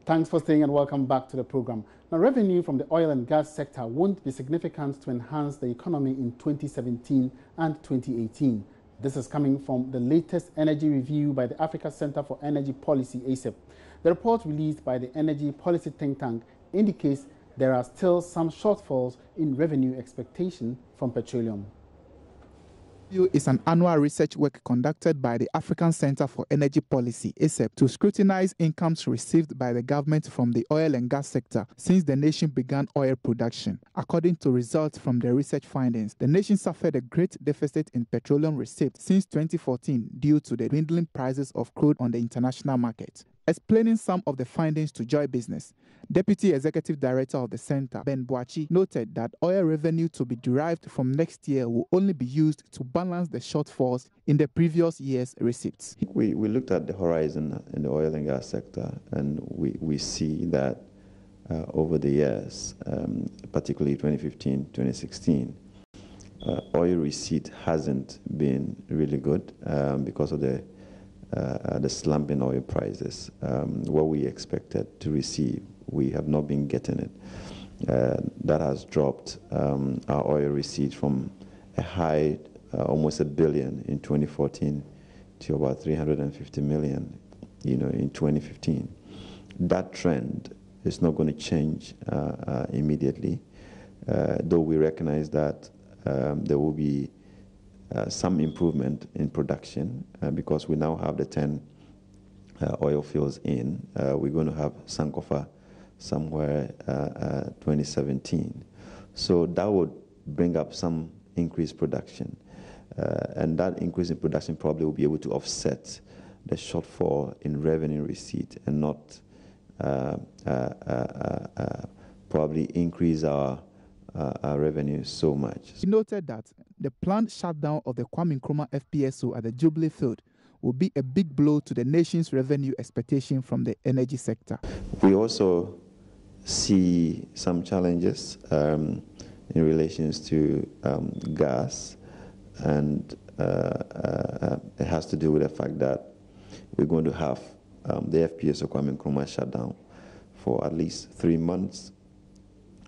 Thanks for staying and welcome back to the program. Now, revenue from the oil and gas sector won't be significant to enhance the economy in 2017 and 2018. This is coming from the latest energy review by the Africa Center for Energy Policy, ACEP. The report released by the Energy Policy Think Tank indicates there are still some shortfalls in revenue expectation from petroleum. Is an annual research work conducted by the African Center for Energy Policy, ACEP, to scrutinize incomes received by the government from the oil and gas sector since the nation began oil production. According to results from the research findings, the nation suffered a great deficit in petroleum receipts since 2014 due to the dwindling prices of crude on the international market. Explaining some of the findings to Joy Business, Deputy Executive Director of the Center, Ben Boachi, noted that oil revenue to be derived from next year will only be used to balance the shortfalls in the previous year's receipts. We looked at the horizon in the oil and gas sector, and we see that over the years, particularly 2015, 2016, oil receipt hasn't been really good because of the slump in oil prices. What we expected to receive, we have not been getting it. That has dropped our oil receipt from a high, almost $1 billion in 2014 to about 350 million, in 2015. That trend is not going to change immediately, though we recognize that there will be some improvement in production because we now have the 10 oil fields in. We're going to have Sankofa somewhere 2017. So that would bring up some increased production. And that increase in production probably will be able to offset the shortfall in revenue receipt and not probably increase our revenue so much. He noted that the planned shutdown of the Kwame Nkrumah FPSO at the Jubilee Field will be a big blow to the nation's revenue expectation from the energy sector. We also see some challenges in relation to gas, and it has to do with the fact that we're going to have the FPSO Kwame Nkrumah shut down for at least 3 months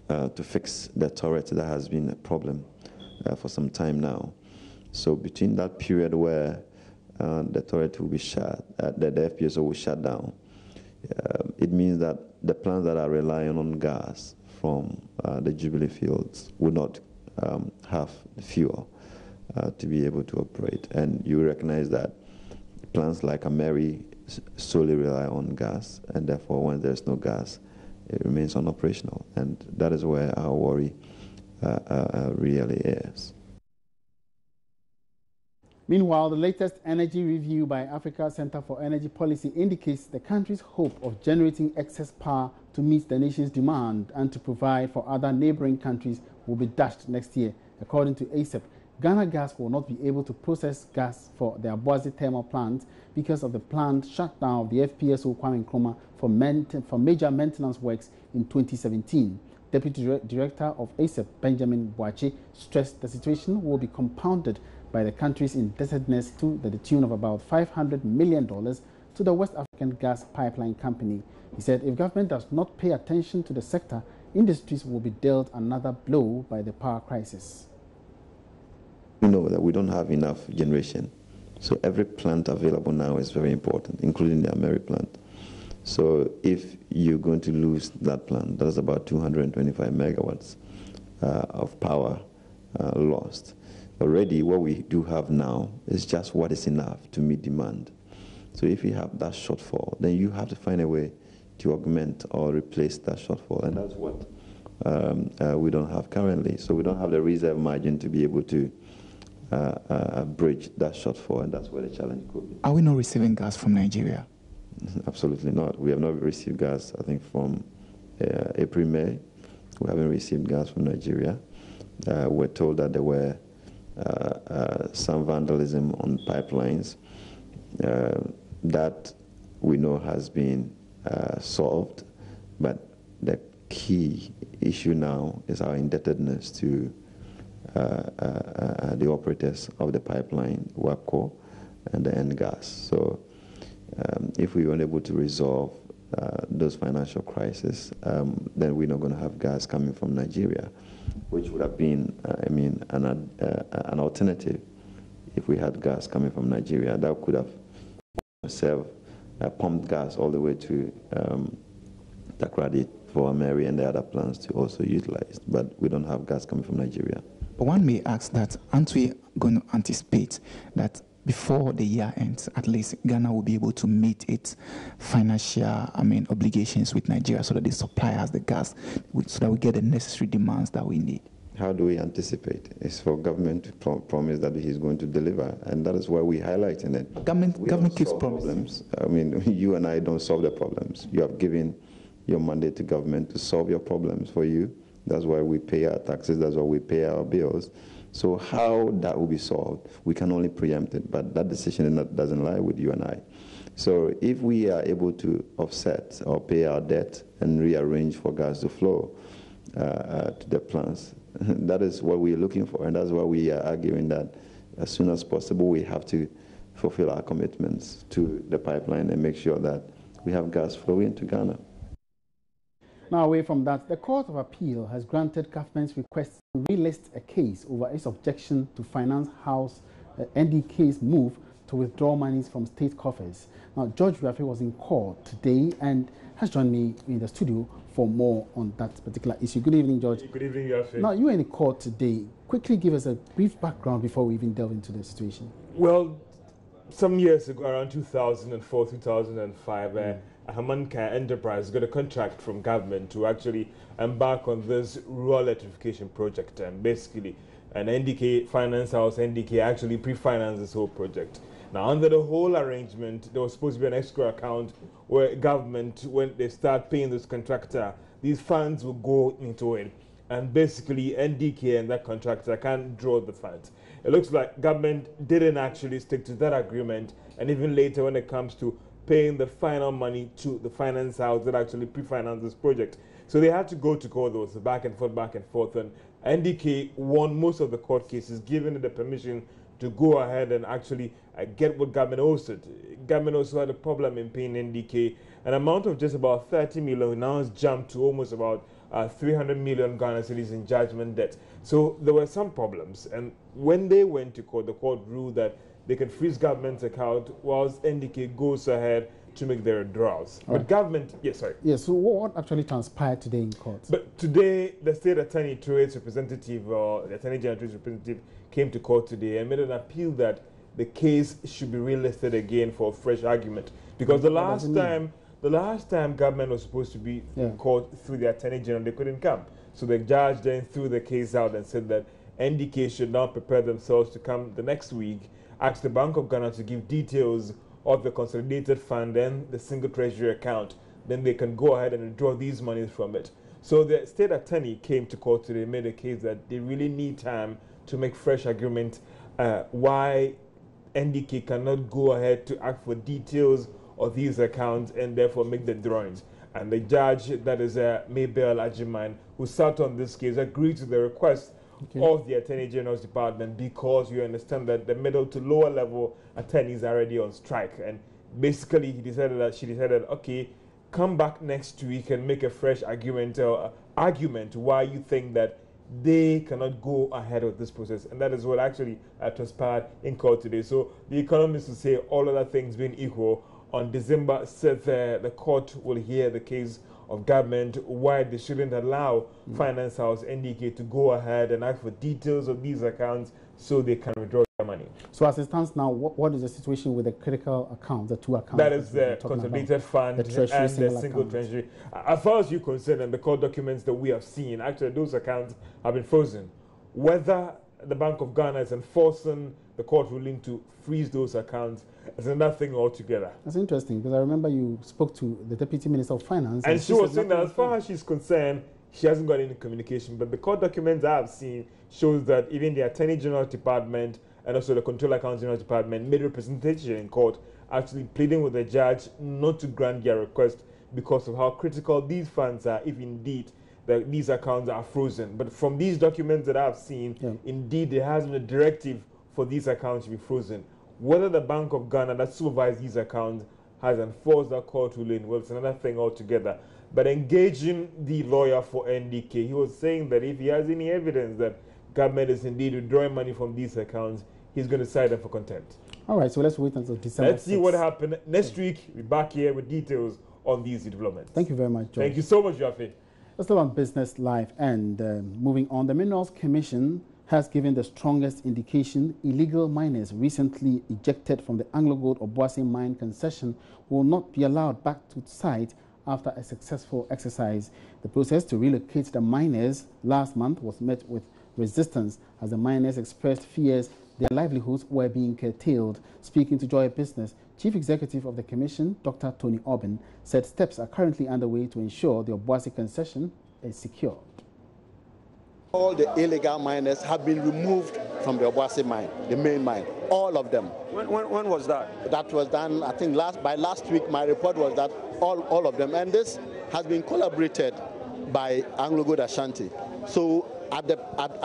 to fix the turret that has been a problem for some time now. So between that period where the turret will be shut, the FPSO will shut down, it means that the plants that are relying on gas from the Jubilee fields will not have fuel to be able to operate. And you recognize that plants like Ameri solely rely on gas, and therefore when there's no gas, it remains unoperational, and that is where our worry really is. Meanwhile, the latest energy review by Africa Center for Energy Policy indicates the country's hope of generating excess power to meet the nation's demand and to provide for other neighboring countries will be dashed next year. According to ACEP, Ghana Gas will not be able to process gas for the Aboise thermal plant because of the planned shutdown of the FPSO Kwame Nkrumah for major maintenance works in 2017. Deputy Director of ACEP, Benjamin Boachi, stressed the situation will be compounded by the country's indebtedness to the tune of about $500 million to the West African Gas Pipeline Company. He said if government does not pay attention to the sector, industries will be dealt another blow by the power crisis. We know that we don't have enough generation. So every plant available now is very important, including the Ameri plant. So if you're going to lose that plant, that's about 225 megawatts of power lost. Already what we do have now is just what is enough to meet demand. So if you have that shortfall, then you have to find a way to augment or replace that shortfall, and that's what we don't have currently. So we don't have the reserve margin to be able to bridge that shortfall, and that's where the challenge could be. Are we not receiving gas from Nigeria? Absolutely not. We have not received gas, I think, from April, May. We haven't received gas from Nigeria. We're told that there were some vandalism on pipelines. That we know has been solved, but the key issue now is our indebtedness to the operators of the pipeline, WAPCO, and the NGAS. So if we were unable to resolve those financial crises, then we're not going to have gas coming from Nigeria, which would have been, an alternative if we had gas coming from Nigeria. That could have served pumped gas all the way to Takoradi for Mary and the other plants to also utilize. But we don't have gas coming from Nigeria. But one may ask that, aren't we going to anticipate that before the year ends, at least Ghana will be able to meet its financial, obligations with Nigeria so that they supply us the gas, so that we get the necessary demands that we need? How do we anticipate? It's for government to promise that he's going to deliver, and that is why we're highlighting it. Government keeps promises. You and I don't solve the problems. You have given your mandate to government to solve your problems for you. That's why we pay our taxes. That's why we pay our bills. So how that will be solved, we can only preempt it, but that decision doesn't lie with you and I. So if we are able to offset or pay our debt and rearrange for gas to flow to the plants, that is what we're looking for, and that's why we are arguing that as soon as possible we have to fulfill our commitments to the pipeline and make sure that we have gas flowing to Ghana. Now, away from that, the Court of Appeal has granted government's request to relist a case over its objection to Finance House NDK's move to withdraw monies from state coffers. Now, George Rafi was in court today and has joined me in the studio for more on that particular issue. Good evening, George. Good evening, Rafi. Now, you were in the court today. Quickly give us a brief background before we even delve into the situation. Well, some years ago, around 2004, 2005, Hamanka Enterprise got a contract from government to actually embark on this rural electrification project. And basically, an NDK Finance House, NDK, actually pre-financed this whole project. Now, under the whole arrangement, there was supposed to be an escrow account where government, when they start paying this contractor, these funds will go into it. And basically, NDK and that contractor can't draw the funds. It looks like government didn't actually stick to that agreement. And even later, when it comes to paying the final money to the finance house that actually pre-financed this project. So they had to go to court. There was a back and forth. And NDK won most of the court cases, giving it the permission to go ahead and actually get what government owes it. Government also had a problem in paying NDK. An amount of just about 30 million now has jumped to almost about 300 million Ghana cedis in judgment debt. So there were some problems. And when they went to court, the court ruled that they can freeze government's account whilst NDK goes ahead to make their withdrawals. But government, yes, sorry. Yes, so what actually transpired today in court? But today, the state attorney through its representative, or the attorney general's representative, came to court today and made an appeal that the case should be relisted again for a fresh argument. Because the last time government was supposed to be in court through the attorney general, they couldn't come. So the judge then threw the case out and said that NDK should now prepare themselves to come the next week, asked the Bank of Ghana to give details of the consolidated fund and the single treasury account. Then they can go ahead and withdraw these monies from it. So the state attorney came to court today, made a case that they really need time to make fresh agreement why NDK cannot go ahead to ask for details of these accounts and therefore make the drawings. And the judge, that is Maybell Ajiman, who sat on this case, agreed to the request of the Attorney General's Department, because you understand that the middle to lower level attorneys are already on strike. And basically she decided, okay, come back next week and make a fresh argument why you think that they cannot go ahead with this process. And that is what actually transpired in court today. So the economists will say, all other things being equal, on December 7th, the court will hear the case of government why they shouldn't allow Finance House NDK to go ahead and ask for details of these accounts so they can withdraw their money. So as it stands now, what is the situation with the critical accounts, the two accounts? That is the consolidated fund and the single treasury. As far as you're concerned, and the court documents that we have seen, actually those accounts have been frozen. Whether the Bank of Ghana is enforcing the court ruling to freeze those accounts is another thing altogether. That's interesting, because I remember you spoke to the Deputy Minister of Finance. And she was saying that as far as she's concerned, she hasn't got any communication. But the court documents I have seen shows that even the Attorney General Department and also the Controller Account General Department made representation in court, actually pleading with the judge not to grant their request because of how critical these funds are, if indeed that these accounts are frozen. But from these documents that I've seen, indeed there has been a directive for these accounts to be frozen. Whether the Bank of Ghana that supervises these accounts has enforced that court ruling, well, it's another thing altogether. But engaging the lawyer for NDK, he was saying that if he has any evidence that government is indeed withdrawing money from these accounts, he's going to cite them for contempt. All right, so let's wait until December. Let's see what happens. Next week, we'll be back here with details on these developments. Thank you very much, George. Thank you so much, Jaffe. Let's talk about business life. And moving on, the Minerals Commission has given the strongest indication illegal miners recently ejected from the AngloGold Obuasi mine concession will not be allowed back to site after a successful exercise. The process to relocate the miners last month was met with resistance as the miners expressed fears their livelihoods were being curtailed. Speaking to Joy Business, Chief Executive of the Commission, Dr. Tony Obin, said steps are currently underway to ensure the Obuasi concession is secured. All the illegal miners have been removed from the Obuasi mine, the main mine, all of them. When was that? That was done, I think, by last week. My report was that all of them. And this has been collaborated by AngloGold Ashanti. So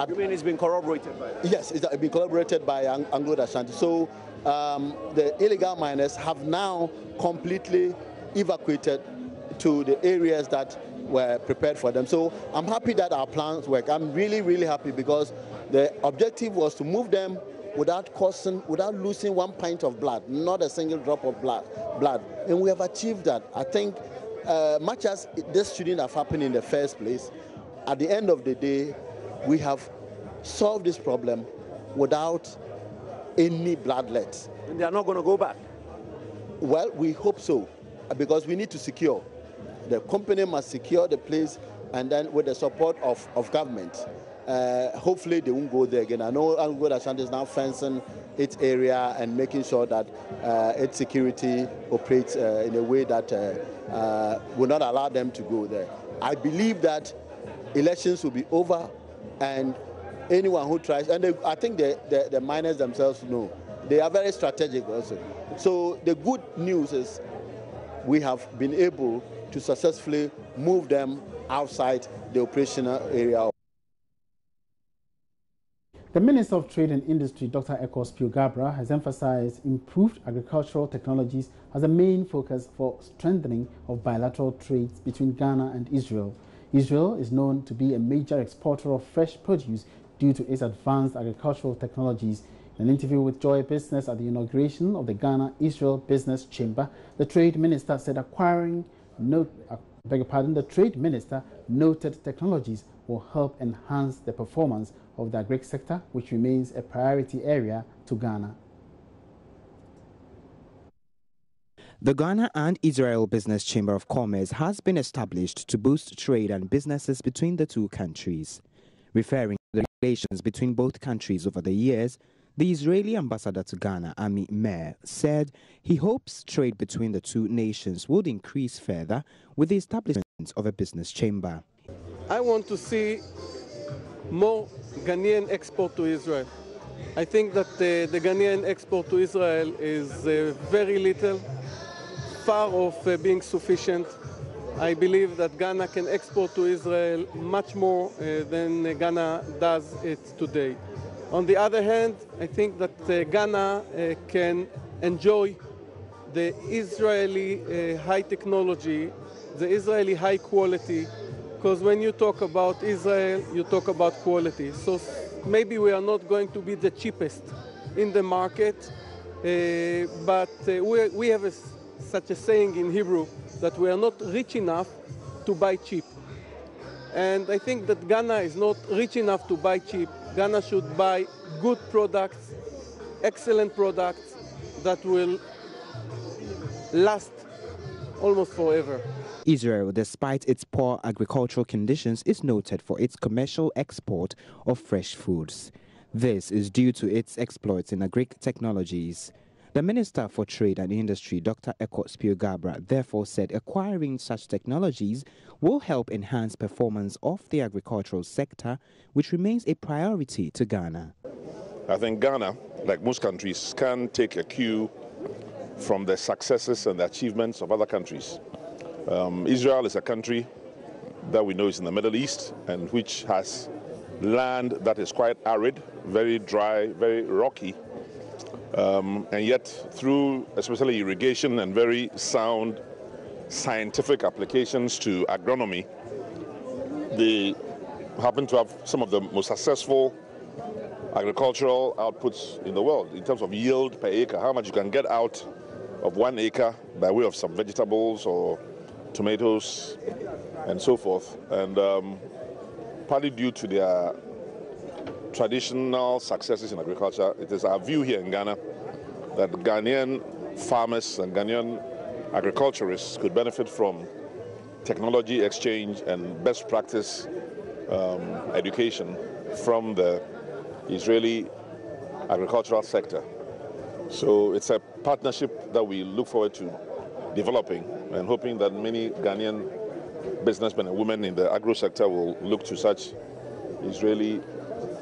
you mean it's been corroborated by? Yes, it's been collaborated by AngloGold Ashanti. So the illegal miners have now completely evacuated to the areas that were prepared for them. So I'm happy that our plans work. I'm really, really happy because the objective was to move them without losing 1 pint of blood, not a single drop of blood. And we have achieved that. I think much as this shouldn't have happened in the first place, at the end of the day, we have solved this problem without any bloodlet. And they are not going to go back? Well, we hope so, because we need to secure. The company must secure the place, and then with the support of government, hopefully they won't go there again. I know AngloGold Ashanti is now fencing its area and making sure that its security operates in a way that will not allow them to go there. I believe that elections will be over, and anyone who tries, and I think the miners themselves know, they are very strategic also. So the good news is we have been able to successfully move them outside the operational area. The Minister of Trade and Industry, Dr. Ekos Piogabra, has emphasized improved agricultural technologies as a main focus for strengthening of bilateral trade between Ghana and Israel. Israel is known to be a major exporter of fresh produce due to its advanced agricultural technologies. In an interview with Joy Business at the inauguration of the Ghana-Israel Business Chamber, the Trade Minister said the Trade Minister noted technologies will help enhance the performance of the agri sector, which remains a priority area to Ghana. The Ghana and Israel Business Chamber of Commerce has been established to boost trade and businesses between the two countries. Referring to the relations between both countries over the years, the Israeli ambassador to Ghana, Ami Meir, said he hopes trade between the two nations would increase further with the establishment of a business chamber. I want to see more Ghanaian export to Israel. I think that the Ghanaian export to Israel is very little, far off being sufficient. I believe that Ghana can export to Israel much more than Ghana does it today. On the other hand, I think that Ghana can enjoy the Israeli high technology, the Israeli high quality, because when you talk about Israel, you talk about quality. So maybe we are not going to be the cheapest in the market, but we have such a saying in Hebrew that we are not rich enough to buy cheap. And I think that Ghana is not rich enough to buy cheap. Ghana should buy good products, excellent products that will last almost forever. Israel, despite its poor agricultural conditions, is noted for its commercial export of fresh foods. This is due to its exploits in agri technologies. The Minister for Trade and Industry, Dr. Ekos Piogabra, therefore said acquiring such technologies will help enhance performance of the agricultural sector, which remains a priority to Ghana. I think Ghana, like most countries, can take a cue from the successes and the achievements of other countries. Israel is a country that we know is in the Middle East and which has land that is quite arid, very dry, very rocky. And yet, through especially irrigation and very sound scientific applications to agronomy, they happen to have some of the most successful agricultural outputs in the world in terms of yield per acre, how much you can get out of 1 acre by way of some vegetables or tomatoes and so forth. And partly due to their traditional successes in agriculture, it is our view here in Ghana that Ghanaian farmers and Ghanaian agriculturists could benefit from technology exchange and best practice education from the Israeli agricultural sector. So it's a partnership that we look forward to developing and hoping that many Ghanaian businessmen and women in the agro sector will look to such Israeli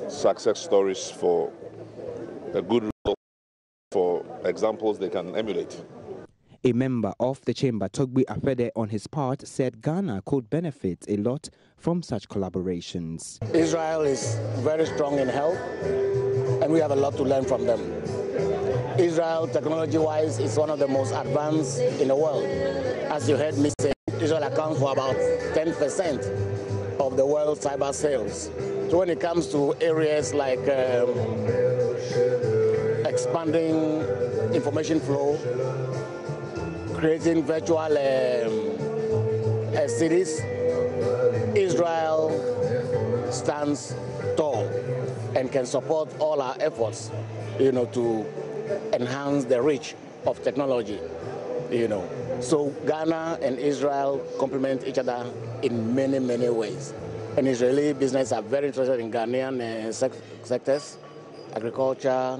success stories for a good result, for examples they can emulate. A member of the chamber, Togbi Afede, on his part, said Ghana could benefit a lot from such collaborations. Israel is very strong in health, and we have a lot to learn from them. Israel, technology-wise, is one of the most advanced in the world. As you heard me say, Israel accounts for about 10% of the world's cyber sales. So when it comes to areas like expanding information flow, creating virtual cities, Israel stands tall and can support all our efforts, to enhance the reach of technology, So Ghana and Israel complement each other in many, many ways. And Israeli business are very interested in Ghanaian sectors, agriculture,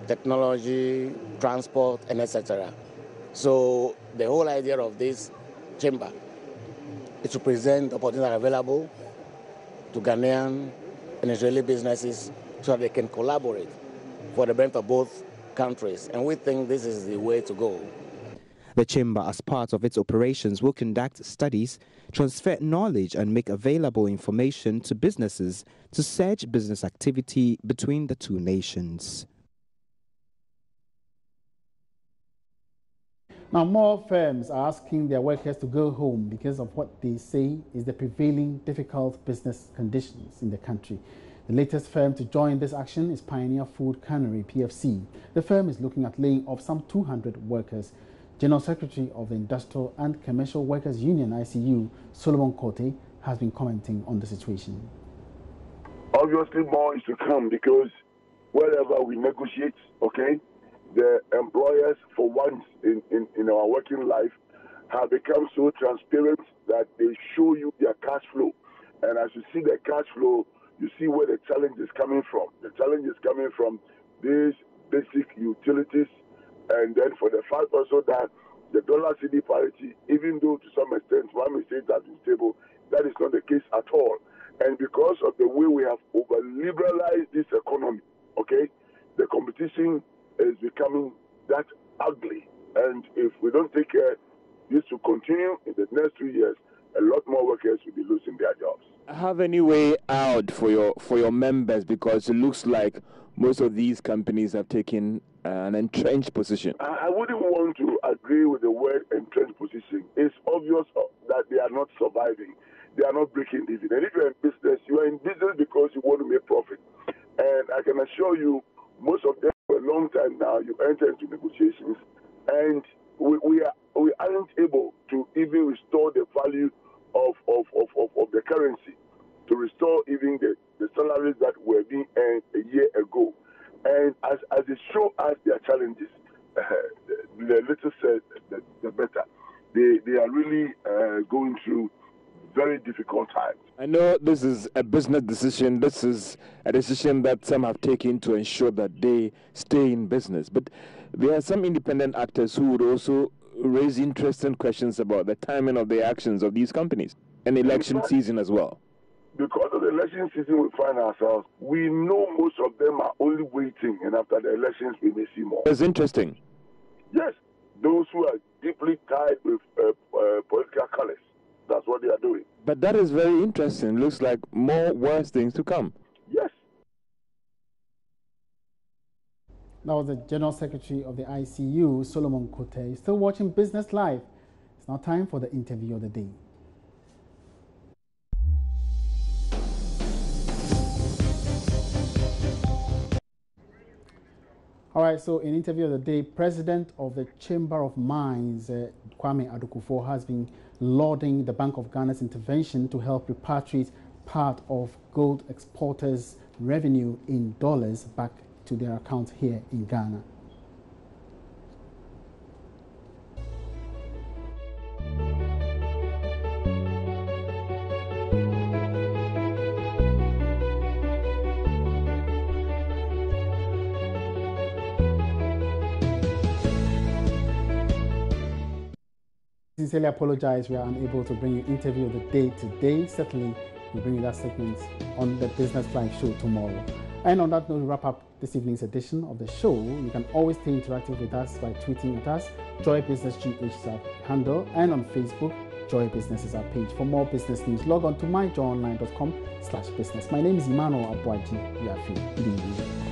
technology, transport, and etc. So the whole idea of this chamber is to present opportunities that are available to Ghanaian and Israeli businesses so that they can collaborate for the benefit of both countries. And we think this is the way to go. The chamber, as part of its operations, will conduct studies, transfer knowledge, and make available information to businesses to surge business activity between the two nations. Now, more firms are asking their workers to go home because of what they say is the prevailing difficult business conditions in the country. The latest firm to join this action is Pioneer Food Cannery, PFC. The firm is looking at laying off some 200 workers. General Secretary of the Industrial and Commercial Workers Union, ICU, Solomon Kote, has been commenting on the situation. Obviously, more is to come because wherever we negotiate, the employers, for once in our working life, have become so transparent that they show you their cash flow. And as you see the cash flow, you see where the challenge is coming from. The challenge is coming from these basic utilities, and then for the fact also that the dollar-CD parity, even though to some extent one may say it has been stable, that is not the case at all. And because of the way we have over-liberalized this economy, the competition is becoming that ugly. And if we don't take care, this will continue in the next 2 years. A lot more workers will be losing their jobs. Have any way out for your members, because it looks like most of these companies have taken an entrenched position? I wouldn't want to agree with the word entrenched position. It's obvious that they are not surviving. They are not breaking even. And if you're in business, you are in business because you want to make profit. And I can assure you, most of them for a long time now, you enter into negotiations, and we aren't able to even restore the value of the currency, to restore even the salaries that were being earned a year ago. And as they show us their challenges, the little said, the better. They are really going through very difficult times. I know this is a business decision. This is a decision that some have taken to ensure that they stay in business. But there are some independent actors who would also raise interesting questions about the timing of the actions of these companies and election season as well. Because of the election season we find ourselves, we know most of them are only waiting, and after the elections we may see more. It's interesting. Yes, those who are deeply tied with political colors, that's what they are doing. But that is very interesting. Looks like more worse things to come. Yes. That was the General Secretary of the ICU, Solomon Kote. Still watching Business Live. It's now time for the interview of the day. All right, so in interview of the day, President of the Chamber of Mines, Kwame Adokufo, has been lauding the Bank of Ghana's intervention to help repatriate part of gold exporters' revenue in dollars back to their accounts here in Ghana. Sincerely apologize we are unable to bring you interview of the day today. Certainly we'll bring you that segment on the Business Live show tomorrow. And on that note, we wrap up this evening's edition of the show. You can always stay interactive with us by tweeting at us. Joy Business GH is our handle, and on Facebook, Joy Business is our page. For more business news, log on to myjoyonline.com/business. My name is Emmanuel Abuaji. We are free. Good evening.